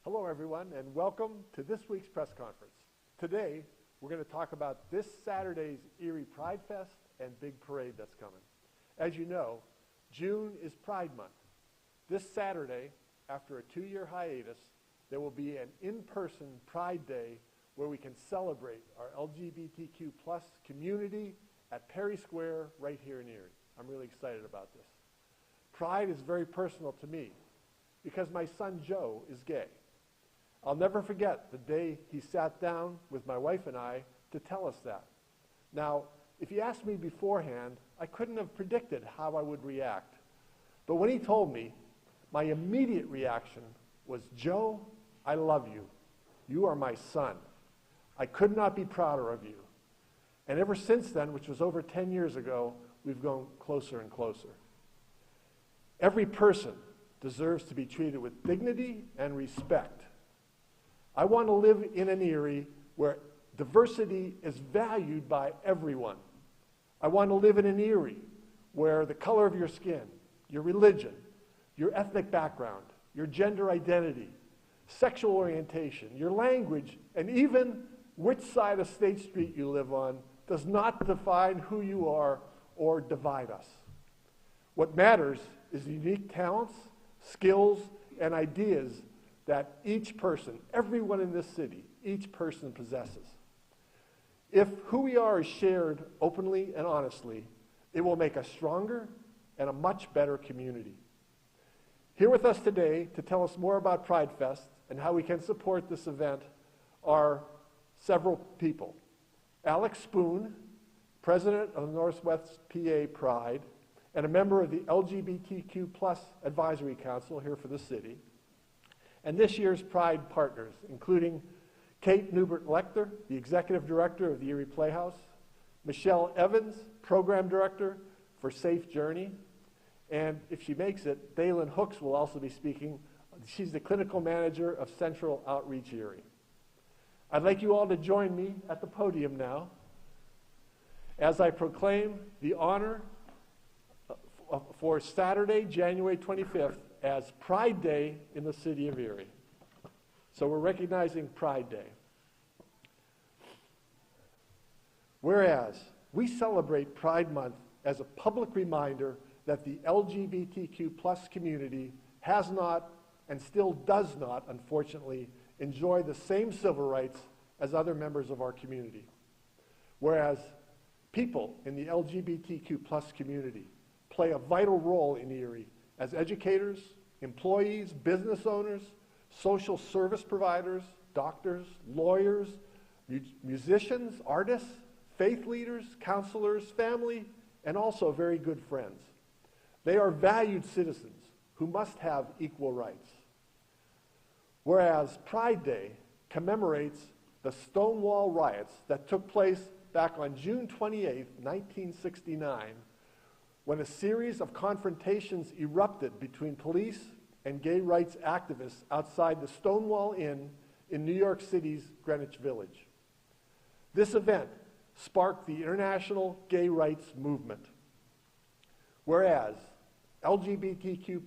Hello, everyone, and welcome to this week's press conference. Today, we're going to talk about this Saturday's Erie Pride Fest and big parade that's coming. As you know, June is Pride Month. This Saturday, after a 2-year hiatus, there will be an in-person Pride Day where we can celebrate our LGBTQ plus community at Perry Square right here in Erie. I'm really excited about this. Pride is very personal to me because my son Joe is gay. I'll never forget the day he sat down with my wife and I to tell us that. Now, if you asked me beforehand, I couldn't have predicted how I would react. But when he told me, my immediate reaction was, Joe, I love you. You are my son. I could not be prouder of you. And ever since then, which was over 10 years ago, we've gone closer and closer. Every person deserves to be treated with dignity and respect. I want to live in an Erie where diversity is valued by everyone. I want to live in an Erie where the color of your skin, your religion, your ethnic background, your gender identity, sexual orientation, your language, and even which side of State Street you live on does not define who you are or divide us. What matters is the unique talents, skills, and ideas that each person, everyone in this city, each person possesses. If who we are is shared openly and honestly, it will make us stronger and a much better community. Here with us today to tell us more about Pride Fest and how we can support this event are several people. Alex Spoon, president of the Northwest PA Pride, and a member of the LGBTQ+ Advisory Council here for the city. And this year's Pride partners, including Kate Newbert-Lecter, the Executive Director of the Erie Playhouse, Michelle Evans, Program Director for Safe Journey, and if she makes it, Dalen Hooks will also be speaking. She's the Clinical Manager of Central Outreach Erie. I'd like you all to join me at the podium now as I proclaim the honor for Saturday, January 25th, as Pride Day in the city of Erie. So we're recognizing Pride Day. Whereas we celebrate Pride Month as a public reminder that the LGBTQ plus community has not and still does not, unfortunately, enjoy the same civil rights as other members of our community. Whereas people in the LGBTQ plus community play a vital role in Erie as educators, employees, business owners, social service providers, doctors, lawyers, musicians, artists, faith leaders, counselors, family, and also very good friends. They are valued citizens who must have equal rights. Whereas Pride Day commemorates the Stonewall riots that took place back on June 28, 1969, when a series of confrontations erupted between police and gay rights activists outside the Stonewall Inn in New York City's Greenwich Village. This event sparked the international gay rights movement. Whereas LGBTQ+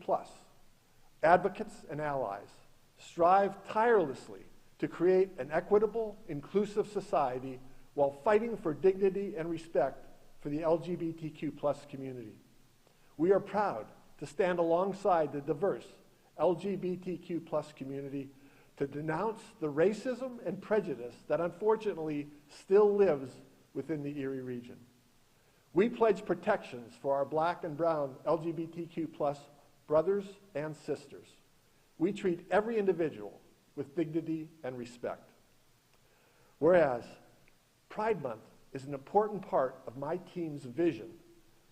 advocates and allies strive tirelessly to create an equitable, inclusive society while fighting for dignity and respect for the LGBTQ+ community. We are proud to stand alongside the diverse LGBTQ+ community to denounce the racism and prejudice that unfortunately still lives within the Erie region. We pledge protections for our Black and brown LGBTQ+ brothers and sisters. We treat every individual with dignity and respect. Whereas Pride Month is an important part of my team's vision,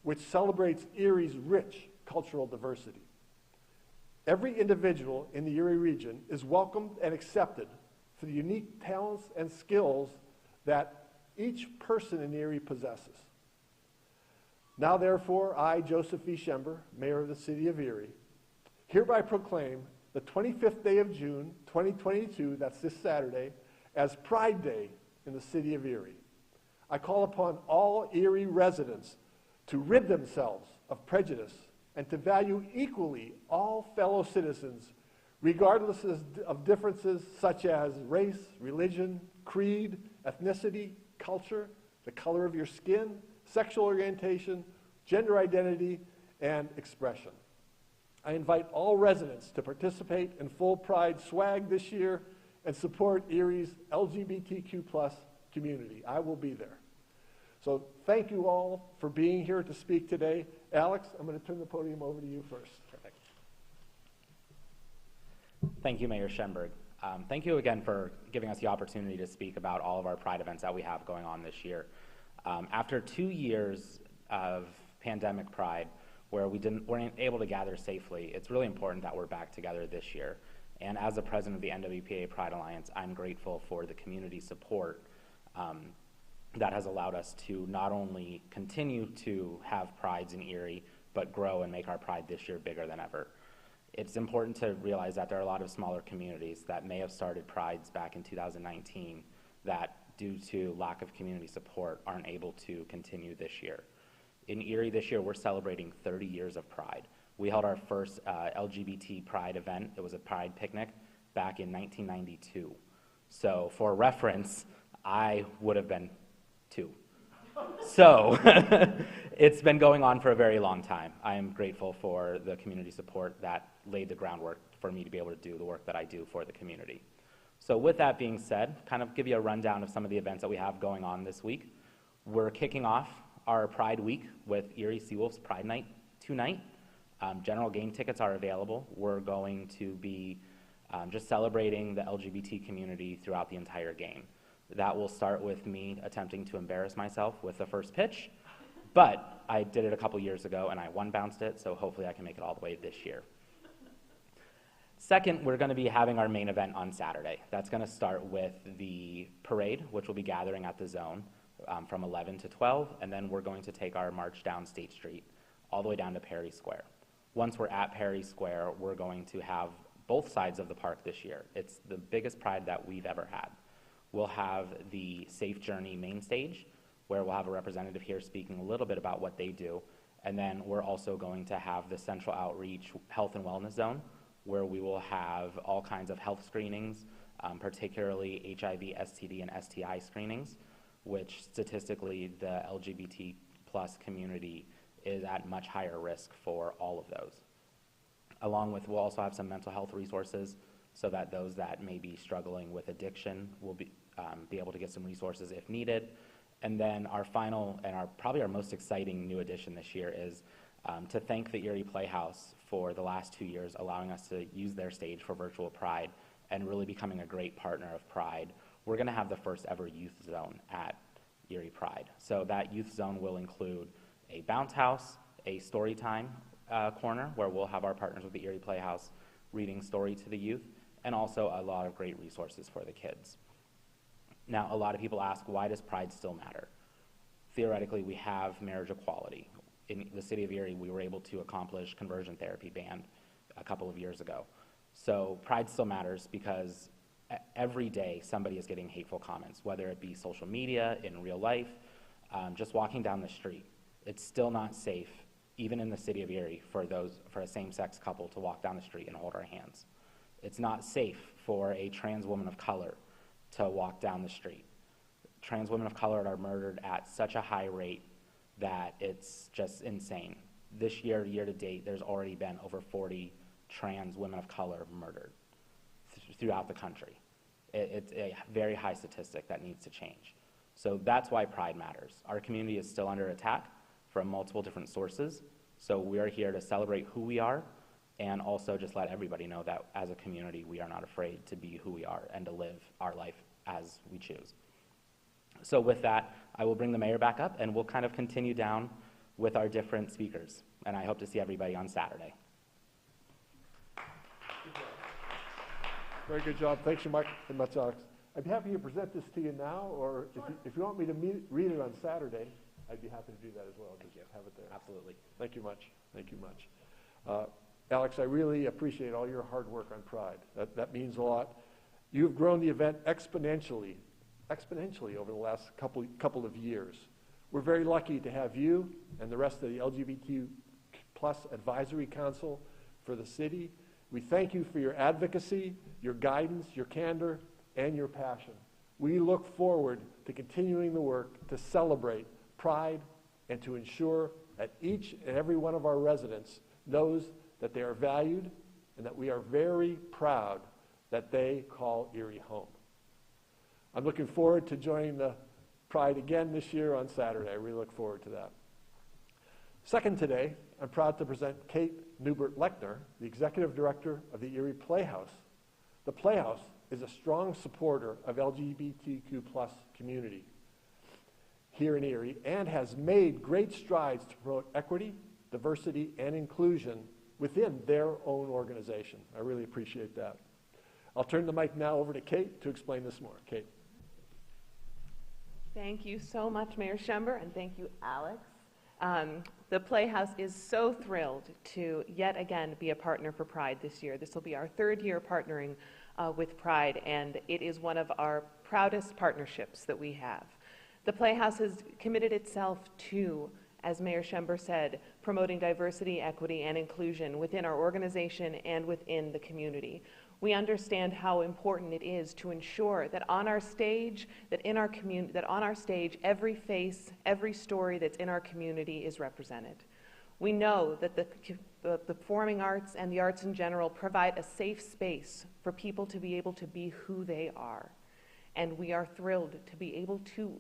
which celebrates Erie's rich cultural diversity. Every individual in the Erie region is welcomed and accepted for the unique talents and skills that each person in Erie possesses. Now, therefore, I, Joseph V. Schember, Mayor of the City of Erie, hereby proclaim the 25th day of June, 2022, that's this Saturday, as Pride Day in the City of Erie. I call upon all Erie residents to rid themselves of prejudice and to value equally all fellow citizens, regardless of differences such as race, religion, creed, ethnicity, culture, the color of your skin, sexual orientation, gender identity, and expression. I invite all residents to participate in full Pride swag this year and support Erie's LGBTQ+ community. I will be there. So thank you all for being here to speak today. Alex, I'm going to turn the podium over to you first. Perfect. Thank you, Mayor Schenberg. Thank you again for giving us the opportunity to speak about all of our Pride events that we have going on this year. After 2 years of pandemic Pride, where we weren't able to gather safely, it's really important that we're back together this year. And as the president of the NWPA Pride Alliance, I'm grateful for the community support that has allowed us to not only continue to have prides in Erie, but grow and make our Pride this year bigger than ever. It's important to realize that there are a lot of smaller communities that may have started prides back in 2019 that, due to lack of community support, aren't able to continue this year. In Erie this year, we're celebrating 30 years of Pride. We held our first LGBT Pride event. It was a Pride picnic back in 1992. So for reference, I would have been 2. So it's been going on for a very long time. I am grateful for the community support that laid the groundwork for me to be able to do the work that I do for the community. So with that being said, kind of give you a rundown of some of the events that we have going on this week. We're kicking off our Pride Week with Erie Seawolves Pride Night tonight. General game tickets are available. We're going to be just celebrating the LGBT community throughout the entire game. That will start with me attempting to embarrass myself with the first pitch, but I did it a couple years ago and I one-bounced it, so hopefully I can make it all the way this year. Second, we're going to be having our main event on Saturday. That's going to start with the parade, which will be gathering at the Zone from 11 to 12, and then we're going to take our march down State Street all the way down to Perry Square. Once we're at Perry Square, we're going to have both sides of the park this year. It's the biggest Pride that we've ever had. We'll have the Safe Journey main stage, where we'll have a representative here speaking a little bit about what they do. And then we're also going to have the Central Outreach Health and Wellness Zone, where we will have all kinds of health screenings, particularly HIV, STD, and STI screenings, which statistically the LGBT+ community is at much higher risk for all of those. Along with, we'll also have some mental health resources so that those that may be struggling with addiction will be able to get some resources if needed. And then our final and probably our most exciting new addition this year is to thank the Erie Playhouse for the last 2 years allowing us to use their stage for virtual Pride and really becoming a great partner of Pride. We're going to have the first ever youth zone at Erie Pride. So that youth zone will include a bounce house, a story time corner where we'll have our partners with the Erie Playhouse reading story to the youth, and also a lot of great resources for the kids. Now, a lot of people ask, why does Pride still matter? Theoretically, we have marriage equality. In the city of Erie, we were able to accomplish conversion therapy banned a couple of years ago. So Pride still matters because every day somebody is getting hateful comments, whether it be social media, in real life, just walking down the street. It's still not safe, even in the city of Erie, for a same-sex couple to walk down the street and hold our hands. It's not safe for a trans woman of color to walk down the street. Trans women of color are murdered at such a high rate that it's just insane. This year to date, there's already been over 40 trans women of color murdered throughout the country. It's a very high statistic that needs to change. So that's why Pride matters. Our community is still under attack from multiple different sources. So we are here to celebrate who we are and also just let everybody know that as a community, we are not afraid to be who we are and to live our life as we choose. So with that, I will bring the mayor back up and we'll kind of continue down with our different speakers. And I hope to see everybody on Saturday. Very good job. Thanks so much, Alex. I'd be happy to present this to you now, or if you want me to read it on Saturday, I'd be happy to do that as well. Thank you. Have it there. Absolutely. Thank you much. Thank you much. Alex, I really appreciate all your hard work on Pride. That means a lot. You've grown the event exponentially over the last couple of years. We're very lucky to have you and the rest of the LGBTQ+ Advisory Council for the city We thank you for your advocacy, your guidance, your candor, and your passion. We look forward to continuing the work to celebrate Pride and to ensure that each and every one of our residents knows that they are valued and that we are very proud that they call Erie home. I'm looking forward to joining the Pride again this year on Saturday. I really look forward to that. Second today, I'm proud to present Kate Newbert-Lechner, the Executive Director of the Erie Playhouse. The Playhouse is a strong supporter of LGBTQ+ community here in Erie and has made great strides to promote equity, diversity, and inclusion within their own organization. I really appreciate that. I'll turn the mic now over to Kate to explain this more. Kate. Thank you so much, Mayor Schember, and thank you, Alex. The Playhouse is so thrilled to yet again be a partner for Pride this year. This will be our third year partnering with Pride, and it is one of our proudest partnerships that we have. The Playhouse has committed itself to, as Mayor Schember said, promoting diversity, equity, and inclusion within our organization and within the community. We understand how important it is to ensure that on our stage, every face, every story that's in our community is represented. We know that the performing arts and the arts in general provide a safe space for people to be able to be who they are. And we are thrilled to be able to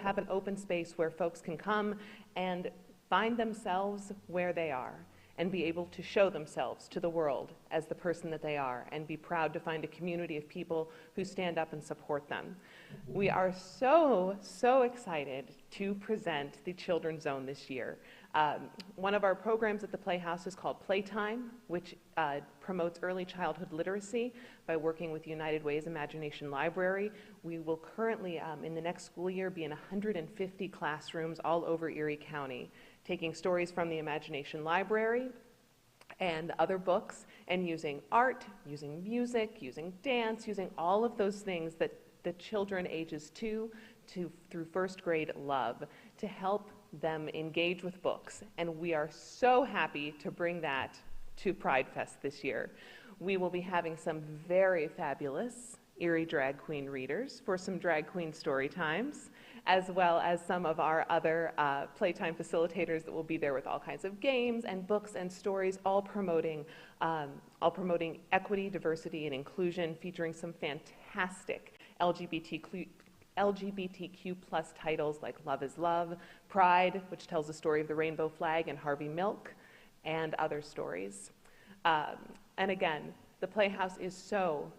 have an open space where folks can come and find themselves where they are and be able to show themselves to the world as the person that they are and be proud to find a community of people who stand up and support them. We are so excited to present the Children's Zone this year. One of our programs at the Playhouse is called Playtime, which promotes early childhood literacy by working with United Way's Imagination Library. We will currently, in the next school year, be in 150 classrooms all over Erie County, taking stories from the Imagination Library and other books and using art, using music, using dance, using all of those things that the children ages 2 through first grade love to help them engage with books. And we are so happy to bring that to Pride Fest this year. We will be having some very fabulous Erie drag queen readers for some drag queen story times, as well as some of our other playtime facilitators that will be there with all kinds of games and books and stories, all promoting equity, diversity, and inclusion, featuring some fantastic LGBTQ+ titles like Love is Love, Pride, which tells the story of the rainbow flag, and Harvey Milk, and other stories. And again, the Playhouse is so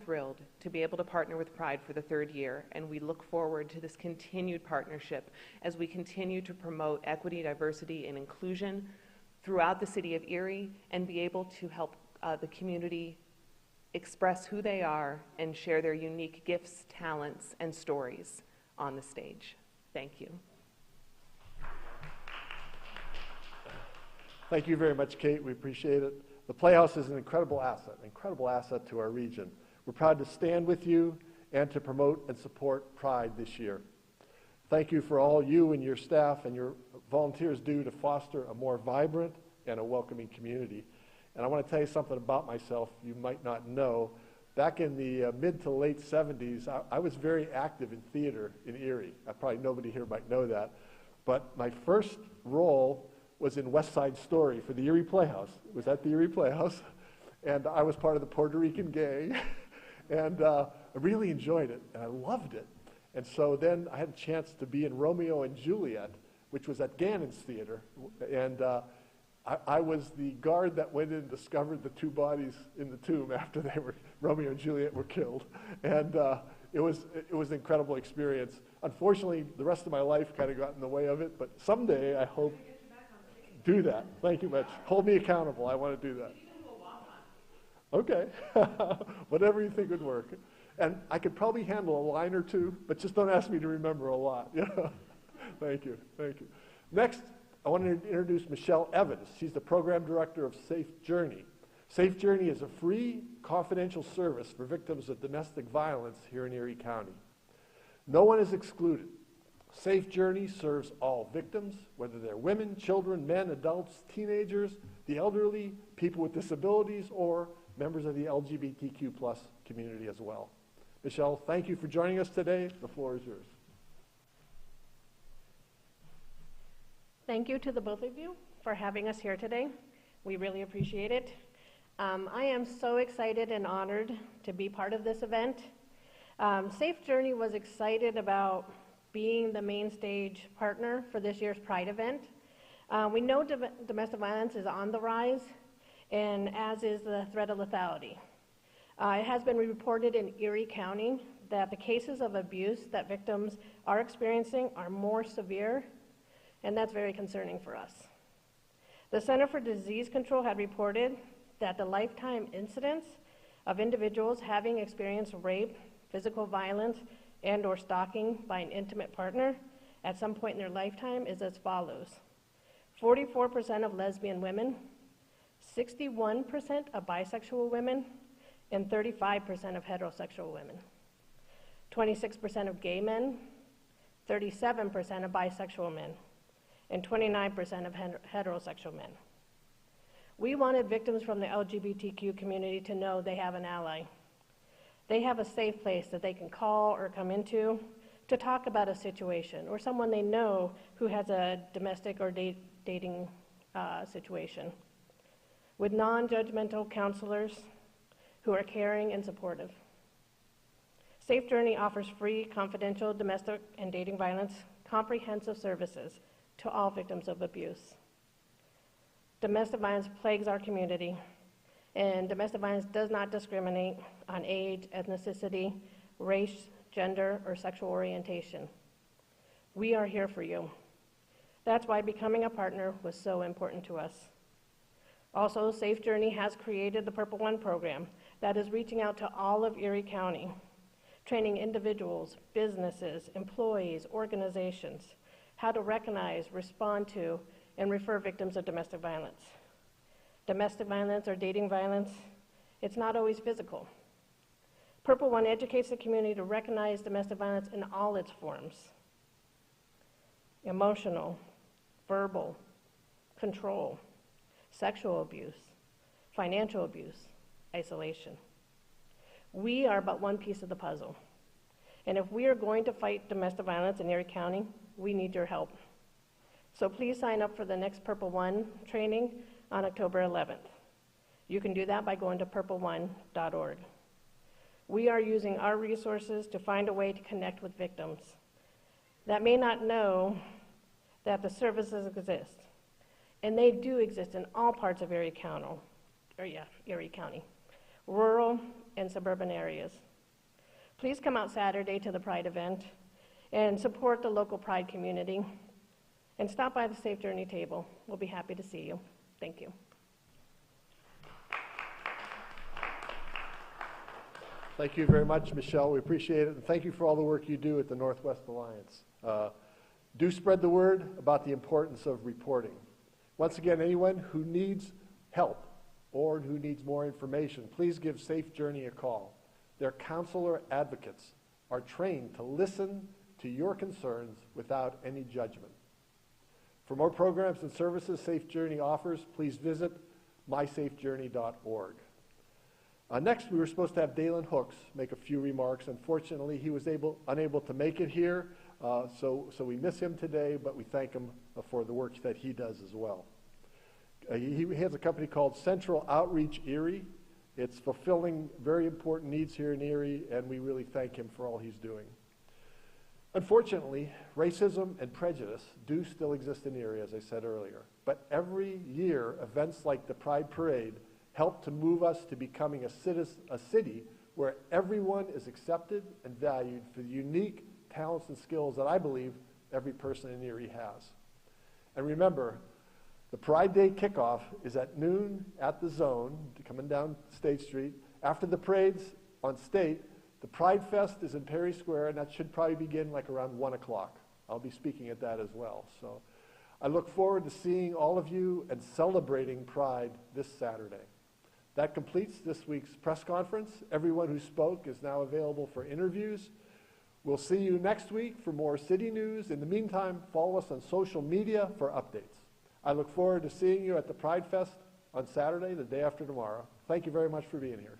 thrilled to be able to partner with Pride for the third year, and we look forward to this continued partnership as we continue to promote equity, diversity, and inclusion throughout the city of Erie and be able to help the community express who they are and share their unique gifts, talents, and stories on the stage. Thank you. Thank you very much, Kate. We appreciate it. The Playhouse is an incredible asset to our region. We're proud to stand with you and to promote and support Pride this year. Thank you for all you and your staff and your volunteers do to foster a more vibrant and a welcoming community. And I want to tell you something about myself you might not know. Back in the mid to late 70s, I was very active in theater in Erie. Probably nobody here might know that. But my first role was in West Side Story for the Erie Playhouse. It was at the Erie Playhouse, and I was part of the Puerto Rican gang, and I really enjoyed it, and I loved it. And so then I had a chance to be in Romeo and Juliet, which was at Gannon's Theater, and I was the guard that went in and discovered the two bodies in the tomb after Romeo and Juliet were killed, and it was an incredible experience. Unfortunately, the rest of my life kind of got in the way of it, but someday I hope do that. Thank you much. Hold me accountable. I want to do that. Okay. Whatever you think would work. And I could probably handle a line or two, but just don't ask me to remember a lot. Thank you. Thank you. Next, I want to introduce Michelle Evans. She's the program director of Safe Journey. Safe Journey is a free, confidential service for victims of domestic violence here in Erie County. No one is excluded. Safe Journey serves all victims, whether they're women, children, men, adults, teenagers, the elderly, people with disabilities, or members of the LGBTQ plus community as well. Michelle, thank you for joining us today. The floor is yours. Thank you to the both of you for having us here today. We really appreciate it. I am so excited and honored to be part of this event. Safe Journey was excited about being the main stage partner for this year's Pride event. We know domestic violence is on the rise, and as is the threat of lethality. It has been reported in Erie County that the cases of abuse that victims are experiencing are more severe, and that's very concerning for us. The Center for Disease Control had reported that the lifetime incidence of individuals having experienced rape, physical violence, and/or stalking by an intimate partner at some point in their lifetime is as follows: 44% of lesbian women, 61% of bisexual women, and 35% of heterosexual women. 26% of gay men, 37% of bisexual men, and 29% of heterosexual men. We wanted victims from the LGBTQ community to know they have an ally. They have a safe place that they can call or come into to talk about a situation, or someone they know who has a domestic or dating situation, with non-judgmental counselors who are caring and supportive. Safe Journey offers free, confidential domestic and dating violence comprehensive services to all victims of abuse. Domestic violence plagues our community, and domestic violence does not discriminate on age, ethnicity, race, gender, or sexual orientation. We are here for you. That's why becoming a partner was so important to us. Also, Safe Journey has created the Purple One program that is reaching out to all of Erie County, training individuals, businesses, employees, organizations, how to recognize, respond to, and refer victims of domestic violence. Domestic violence or dating violence, it's not always physical. Purple One educates the community to recognize domestic violence in all its forms: emotional, verbal, control, sexual abuse, financial abuse, isolation. We are but one piece of the puzzle. And if we are going to fight domestic violence in Erie County, we need your help. So please sign up for the next Purple One training on October 11th. You can do that by going to purpleone.org. We are using our resources to find a way to connect with victims that may not know that the services exist. And they do exist in all parts of Erie County, rural and suburban areas. Please come out Saturday to the Pride event and support the local Pride community, and stop by the Safe Journey table. We'll be happy to see you. Thank you. Thank you very much, Michelle. We appreciate it, and thank you for all the work you do at the Northwest Alliance. Do spread the word about the importance of reporting. Once again, anyone who needs help or who needs more information, please give Safe Journey a call. Their counselor advocates are trained to listen to your concerns without any judgment. For more programs and services Safe Journey offers, please visit mysafejourney.org. Next, we were supposed to have Dalen Hooks make a few remarks. Unfortunately, he was unable to make it here, so we miss him today, but we thank him for the work that he does as well. He has a company called Central Outreach Erie. It's fulfilling very important needs here in Erie, and we really thank him for all he's doing. Unfortunately, racism and prejudice do still exist in Erie, as I said earlier. But every year, events like the Pride Parade help to move us to becoming a city where everyone is accepted and valued for the unique talents and skills that I believe every person in Erie has. And remember, the Pride Day kickoff is at noon at the Zone, coming down State Street. After the parades on State, the Pride Fest is in Perry Square, and that should probably begin like around 1 o'clock. I'll be speaking at that as well. So I look forward to seeing all of you and celebrating Pride this Saturday. That completes this week's press conference. Everyone who spoke is now available for interviews. We'll see you next week for more city news. In the meantime, follow us on social media for updates. I look forward to seeing you at the Pride Fest on Saturday, the day after tomorrow. Thank you very much for being here.